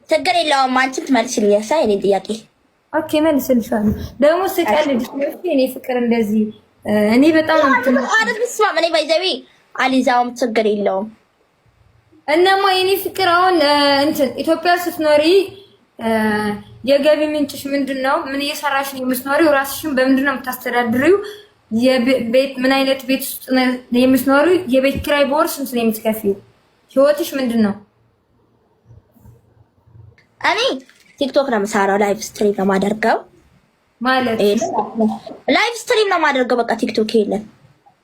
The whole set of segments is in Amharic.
ችግር የለውም። አንቺም ትመልሽልኛለሽ የኔ ጥያቄ። ኦኬ መልስልሻለሁ። ደግሞ ስቀልድ እኔ ፍቅር እንደዚህ እኔ በጣም እኔ ባይዘዊ አሊዛውም ችግር የለውም። እናማ የኔ ፍቅር አሁን እንትን ኢትዮጵያ ስትኖሪ የገቢ ምንጭሽ ምንድነው? ምን እየሰራሽ ነው የምትኖሪው? ራስሽን በምንድነው የምታስተዳድሪው? የቤት ምን አይነት ቤት ውስጥ ነው የምትኖሪው? የቤት ኪራይ በወር ስንት ነው የምትከፊው? ህይወትሽ ምንድነው? እኔ ቲክቶክ ነው የምሰራው፣ ላይቭ ስትሪም ነው የማደርገው። ማለት ላይቭ ስትሪም ነው የማደርገው። በቃ ቲክቶክ የለም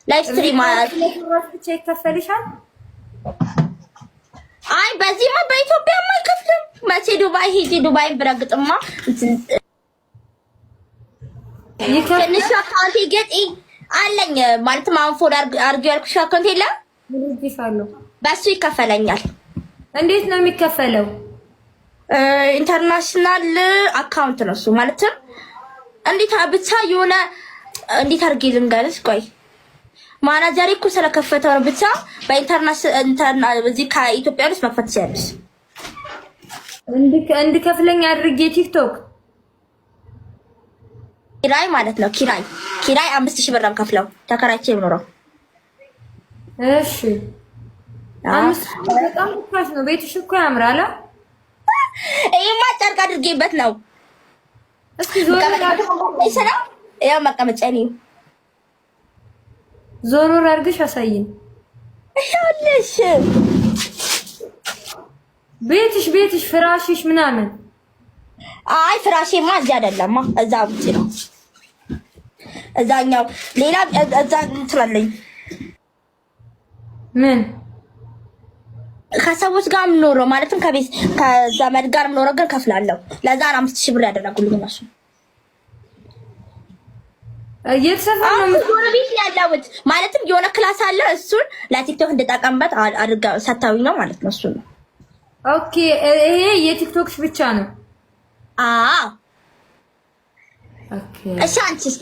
ላይቭ ስትሪም ማለት ብቻ ይከፈልሻል? አይ በዚህማ በኢትዮጵያማ አይከፍልም። መቼ ዱባይ ሄጂ ዱባይ ብረግጥማ ትንሽ አካውንት ገጥ አለኝ ማለት አሁን ፎሎ አድርጌው ያልኩሽ አካውንት የለም በሱ ይከፈለኛል። እንዴት ነው የሚከፈለው? ኢንተርናሽናል አካውንት ነው እሱ። ማለትም እንዴት ብቻ የሆነ እንዴት አድርጌ ልንገርሽ? ቆይ ማናጀሪ እኮ ስለከፈተው ነው። ብቻ በኢንተርናሽናል እዚህ ከኢትዮጵያ ውስጥ መክፈት ይችላልሽ። እንድከፍለኝ አድርጌ ቲክቶክ ኪራይ ማለት ነው። ኪራይ 5000 ብር ነው ከፍለው ተከራይቼ የምኖረው። እሺ 5000 በጣም ጥፋት ነው። ቤትሽ እኮ ያምራል። ይሄማ ጨርቅ አድርጌበት ነው። እስኪ ዞር ያው መቀመጫ ነው። ዞር አድርግሽ አሳይኝ። ይኸውልሽ ቤትሽ ፍራሽሽ ምናምን። አይ ፍራሽማ እዚህ አይደለማ፣ እዛ ውጪ ነው። እዛኛው ሌላ እዛ እንትላለኝ ምን ከሰዎች ጋር የምኖረው ማለትም ከቤት ከዘመድ ጋር የምኖረው ግን ከፍላለሁ። ለዛ 5000 ብር ያደረጉልኝ እነሱ። እየተሰፋ ነው ቤት ያለውት ማለትም የሆነ ክላስ አለ። እሱን ለቲክቶክ እንድጠቀምበት አድርጋ ሰታዊ ነው ማለት ነው። እሱ ነው። ኦኬ ይሄ የቲክቶክሽ ብቻ ነው? አዎ ኦኬ። እሺ አንቺስ?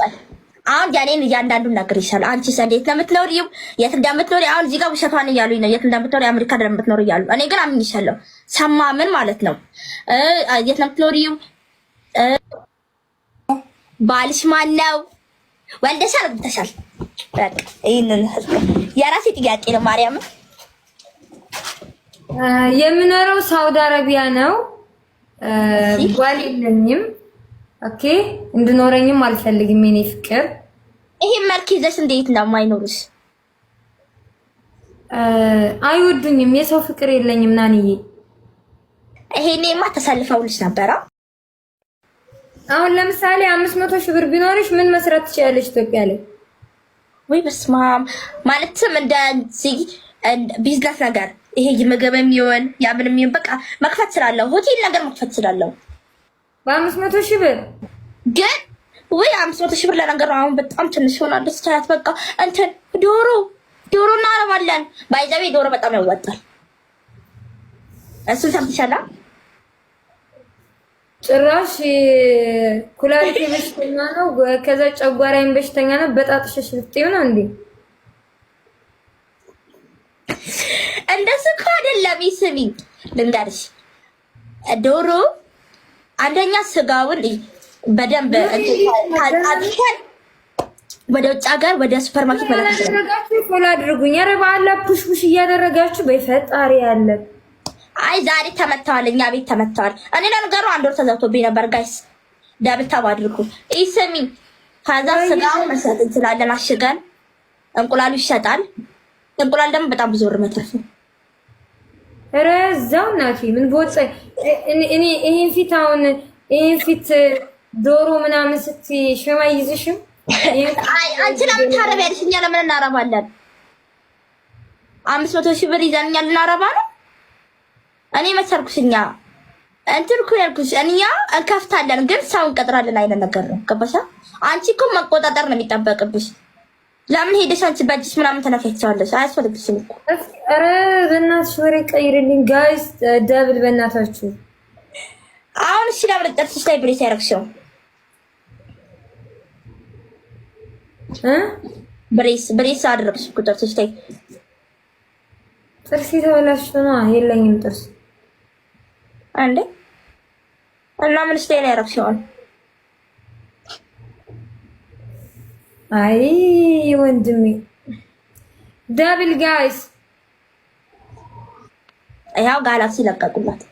አሁን ያኔን እያንዳንዱን ነገር ይሻላል። አንቺስ እንዴት ነው የምትኖሪው? የት እንደምትኖሪ አሁን እዚህ ጋር ውሸቷን እያሉኝ ነው። የት እንደምትኖሪ አሜሪካ እንደምትኖሪ እያሉ እኔ ግን አምኜሻለሁ። ሰማምን ማለት ነው። የት ነው የምትኖሪው? ባልሽ ማን ነው? ወልደሻል? ወልደሻል? በቃ ይሄንን የራሴ ጥያቄ ነው። ማርያም የምኖረው ሳውዲ አረቢያ ነው። ባል የለኝም። ኦኬ እንድኖረኝም አልፈልግም የኔ ፍቅር። ይሄ መልክ ይዘሽ እንዴት ነው የማይኖርሽ? አይወዱኝም። የሰው ፍቅር የለኝም ናንዬ። ይሄኔማ ተሰልፈውልሽ ነበረ። አሁን ለምሳሌ 500,000 ብር ቢኖርሽ ምን መስራት ትችያለሽ ኢትዮጵያ ላይ? ወይ በስመ አብ። ማለትም እንደዚህ ቢዝነስ ነገር ይሄ የምግብ የሚሆን ያምን የሚሆን በቃ መክፈት ስላለሁ ሆቴል ነገር መክፈት ስላለሁ በ500,000 ብር ግን ወይ 500,000 ብር ለነገር አሁን በጣም ትንሽ ሆናል። ደስታት በቃ እንትን ዶሮ እናረባለን። ባይዘቤ ዶሮ በጣም ያዋጣል። እሱን ሰምተሻላ? ጭራሽ ኩላሊቴ በሽተኛ ነው፣ ከዛ ጨጓራዬን በሽተኛ ነው። በጣጥሽሽ ልትይው ነው እንዴ? እንደሱ እኮ አይደለም። ይስሚ ልንገርሽ፣ ዶሮ አንደኛ ስጋውን በደንብ አጥንተን ወደ ውጭ ሀገር ወደ ሱፐርማርኬት ማለት ነው። ፎሎ አድርጉኝ። ኧረ በአላ ፑሽ እያደረጋችሁ በፈጣሪ ያለ። አይ ዛሬ ተመተዋል፣ እኛ ቤት ተመተዋል። እኔ ለነገሩ 1 ወር ተዘግቶብኝ ነበር። ጋይስ ደብታው አድርጉ። ይስሚ ከዛ ስጋውን መስራት እንችላለን አሽገን። እንቁላሉ ይሸጣል። እንቁላል ደግሞ በጣም ብዙ ብር መትረፍ ነው። ኧረ እዛው እናቴ ምን ቦጽ እኔ ይሄን ፊት ዶሮ ምናምን ስትይ ሸማ ይዝሽም። አይ አንቺ ለምን ታረቢያለሽ? እኛ ለምን እናረባለን? 500,000 ብር ይዘን እኛ ልናረባ ነው? እኔ መሰርኩሽኛ እንትን እኮ ያልኩሽ እኛ እንከፍታለን፣ ግን ሰው እንቀጥራለን አይነት ነገር ነው። ገባሻ? አንቺ እኮ መቆጣጠር ነው የሚጠበቅብሽ። ለምን ሄደሽ አንቺ በእጅሽ ምናምን ተነፈቻለሽ? አያስፈልግሽም እኮ። ኧረ በእናትሽ ወሬ ቀይርልኝ ጋይስ፣ ደብል በእናታችሁ። አሁን እሺ ለምን ጥርስሽ ላይ ብሬስ ያደረግሽው? ብሬስ አደረግሽ እኮ ጥርስሽ ላይ። ጥርስ የተበላሽ ነው። የለኝም ጥርስ። አንዴ እና ምን ስቴን ያረክሽውን? አይ ወንድሜ ዳብል ጋይስ ያው ጋላክሲ ለቀቁላት።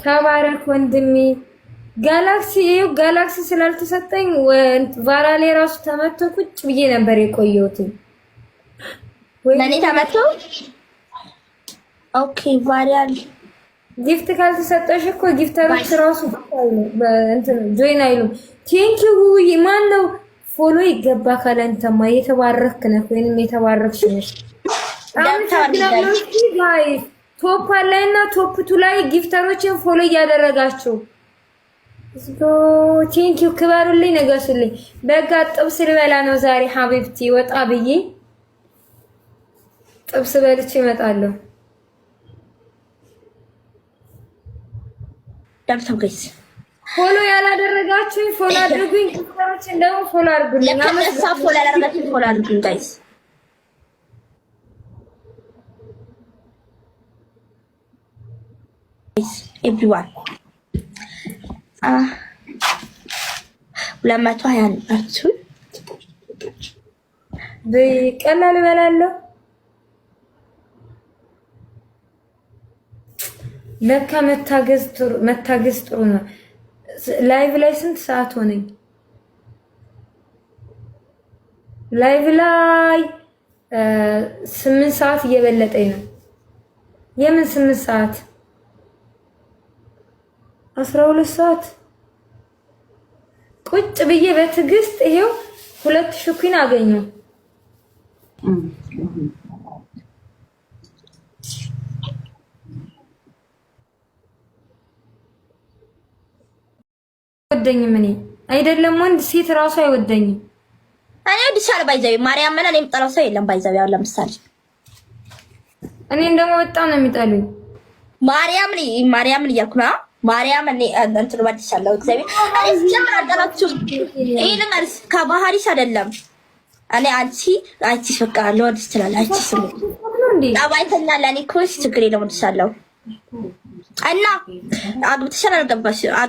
ተባረክ ወንድሜ። ጋላክሲ ስላልተሰጠኝ ቫራሌ ራሱ ተመቶ ቁጭ ብዬ ነበር የቆየሁት። ለኔ ተመቶ ኦኬ። ቫሪያል ጊፍት ካልተሰጠሽ እኮ ጊፍተሮች ራሱ እንትን ጆይን አይሉም። ቴንክ ዩ ማን ነው ፎሎ ይገባ ካለንተማ የተባረክ ነህ ወይንም የተባረክሽ ነሽ። ጋይስ ቶፕ አለና ቶፕ ቱ ላይ ጊፍተሮችን ፎሎ እያደረጋችሁ ቴንክ ዩ ክበሩልኝ፣ ነገሱልኝ። በጋ ጥብስ ልበላ ነው ዛሬ ሀቢብቲ። ወጣ ብዬ ጥብስ በልቼ እመጣለሁ። ዳብታው ጋይስ ፎሎ ያላደረጋችሁኝ ፎሎ አድርጉኝ። ጊፍተሮችን ደግሞ ፎሎ አድርጉልኝ። ለከነሳ ፎሎ ያላደረጋችሁኝ ፎሎ አድርጉኝ ጋይስ። ኤቭሪዋን 220 ናችሁ። በቀላል እበላለሁ። ለካ መታገዝ ጥሩ ነው። ላይቭ ላይ ስንት ሰዓት ሆነኝ? ላይቭ ላይ 8 ሰዓት እየበለጠኝ ነው። የምን 8 ሰዓት? 12 ሰዓት ቁጭ ብዬ በትዕግስት ይሄው 2000 ኩን አገኘው። አይወደኝም። እኔ አይደለም ወንድ ሴት ራሱ አይወደኝም። እኔ ወድሻለሁ ባይዘው ማርያም ምን እኔ የምጠላው ሰው የለም ባይዘው። ያው ለምሳሌ እኔን ደግሞ በጣም ነው የሚጠሉኝ። ማርያምን እያልኩ ነው። ማርያም እኔ እንትን ወድሻለሁ እግዚአብሔር። እኔ ጀምር አጠራችሁ ይሄን ማለት ከባህሪሽ አይደለም። እኔ አንቺ በቃ ለወድሽ ትላለች። ስሙ ዳባይተኛ ለኔ ኮሽ ችግር የለም ወድሻለሁ። እና አግብተሻል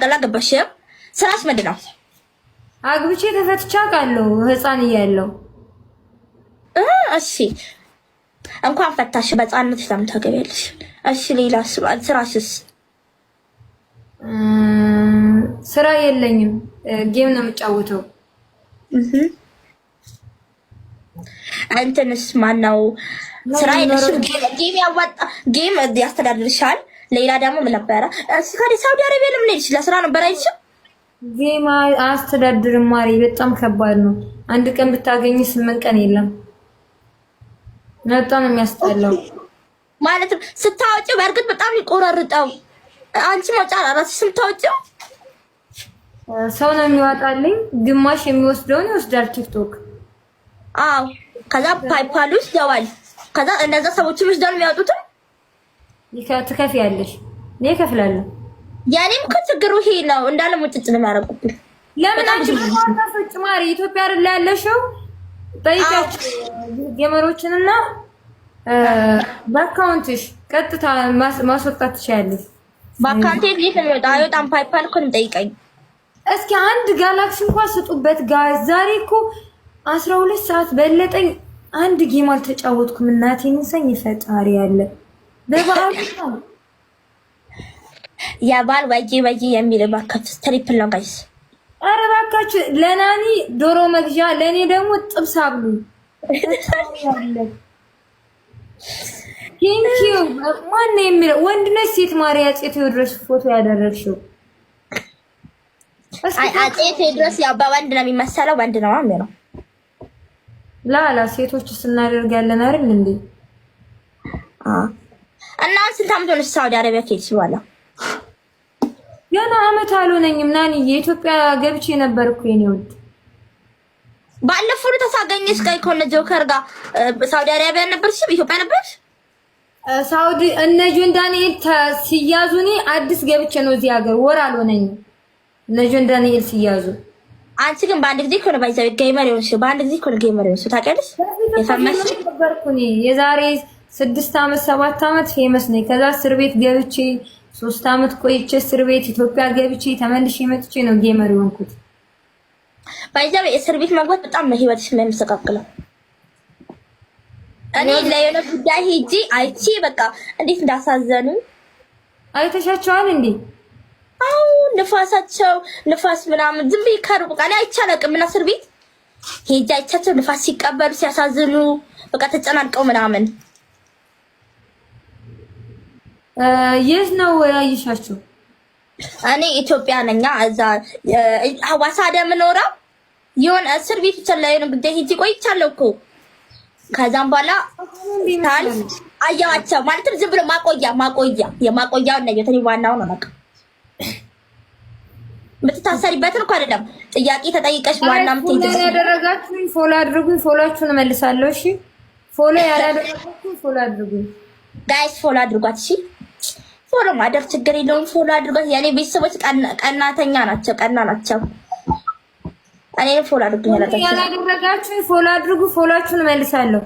አላገባሽም? ስራሽ ምንድን ነው? አግብቼ ተፈትቻ ቃለሁ ህፃን እያለሁ። እሺ እንኳን ፈታሽ በህፃንነትሽ ለምን ታገቢያለሽ? እሺ ሌላ ስራሽስ? ስራ የለኝም፣ ጌም ነው የምጫወተው። እንትንስ ማነው ስራ የለሽም? ጌም ያዋጣ ጌም ያስተዳድርሻል። ሌላ ደግሞ ምን ነበረ? ሳውዲ አረቢያ ለምን ሄድሽ? ለስራ ነበር አይልሽም? ጌም አስተዳድርም ማሪ፣ በጣም ከባድ ነው። አንድ ቀን ብታገኝ 8 ቀን የለም። በጣም ነው የሚያስጠላው ማለት ነው። ስታወጪው በእርግጥ በጣም ይቆራርጠው። አንቺ ማውጫ አራስ ስምታወጪው ሰው ነው የሚዋጣልኝ። ግማሽ የሚወስደውን ይወስዳል ቲክቶክ። አዎ ከዛ ፓይፓል ውስጥ ያዋል። ከዛ እነዛ ሰዎች ወስደው የሚያወጡት ትከፍያለሽ። እኔ እከፍላለሁ። ያኔም ከችግሩ ይሄ ነው እንዳለ ሙጭጭ ነው የሚያረቁብኝ። ለምን አንቺ በታፈጭ ማሪ ኢትዮጵያ አይደል ያለሽው? ጠይቃችሁ ጌመሮችንና በአካውንትሽ ቀጥታ ማስወጣት ትችያለሽ። በአካውንቴ እንዴት ነው የሚወጣው? አይወጣም። ፓይፓል እኮ ነው ጠይቀኝ። እስኪ አንድ ጋላክሲ እንኳን ስጡበት ጋር። ዛሬ እኮ 12 ሰዓት በለጠኝ። አንድ ጌም አልተጫወትኩም። እናቴን እንሰኝ ፈጣሪ ያለ በበዓል ነው የባል ወጂ የሚል ባካችሁ ትሪፕል ነው ጋይስ። ኧረ ባካችሁ ለናኒ ዶሮ መግዣ ለኔ ደግሞ ጥብስ አብሉ። ቴንኪዩ ማን ነው የሚለው? ወንድ ነሽ ሴት? ማርያ አፄ ቴዎድሮስ ፎቶ ያደረግሽው? አፄ ቴዎድሮስ ያው በወንድ ነው የሚመሰለው። ወንድ ነው የሚለው። ላላ ሴቶች ስናደርጋለን አይደል እንዴ? እና ስንት ዓመት ሆነሽ ሳውዲ አረቢያ ከሄድሽ በኋላ? ገና አመት አልሆነኝም። ናኒ የኢትዮጵያ ገብቼ ነበርኩ የኔ ውድ። ባለፈው ተሳገኘሽ ጋር ከሆነ ጆከር ጋር ሳውዲ አረቢያ ነበርሽ? ኢትዮጵያ ነበርሽ? ሳውዲ እነ ጆን ዳንኤል ሲያዙ እኔ አዲስ ገብቼ ነው እዚህ ሀገር። ወር አልሆነኝም እነ ጆን ዳንኤል ሲያዙ። አንቺ ግን በአንድ ጊዜ እኮ ነው ባይዘው ጌመር ይሆንሽ። በአንድ ጊዜ እኮ ነው ጌመር ይሆንሽ። ታውቂያለሽ? የፈመሽ ነበርኩ እኔ የዛሬ 6 አመት 7 አመት ፌመስ ነኝ። ከዛ እስር ቤት ገብቼ 3 አመት ቆይቼ እስር ቤት ኢትዮጵያ ገብቼ ተመልሼ መጥቼ ነው ጌመር የሆንኩት። ባይዛው እስር ቤት መግባት በጣም ነው ህይወትሽን የሚያስተካክለው። እኔ ለየነ ጉዳይ ሂጂ አይቺ በቃ እንዴት እንዳሳዘኑ አይተሻቸዋል እንዴ? አው ንፋሳቸው ንፋስ ምናምን ዝም ብዬ ከሩቅ ቃል አይቻለቅም እና እስር ቤት ሂጂ አይቻቸው ንፋስ ሲቀበሉ ሲያሳዝኑ በቃ ተጨናንቀው ምናምን። የት ነው ያይሻቸው? እኔ ኢትዮጵያ ነኝ። እዛ ሐዋሳ ደምኖረው የሆነ እስር ቤት ብቻ ላይ ነው ጉዳይ ሂጂ ቆይቻለሁ እኮ። ከዛም በኋላ ታልፍ አያቸው ማለትም ዝም ብሎ የማቆያውን ነው የተኒ ዋናው ነው በቃ የምትታሰሪበትን እኮ አይደለም ጥያቄ ተጠይቀሽ ዋናም ትይዘሽ ያደረጋችሁኝ ፎሎ አድርጉኝ፣ ፎሎአችሁን እመልሳለሁ። እሺ ፎሎ ያላደረጋችሁኝ ፎሎ አድርጉኝ ጋይስ፣ ፎሎ አድርጓት። እሺ ፎሎ ማድረግ ችግር የለውም። ፎሎ አድርጓት። የኔ ቤተሰቦች ቀናተኛ ናቸው፣ ቀና ናቸው። እኔ ፎሎ አድርጉኝ። ያላደረጋችሁኝ ፎሎ አድርጉ፣ ፎሎአችሁን እመልሳለሁ።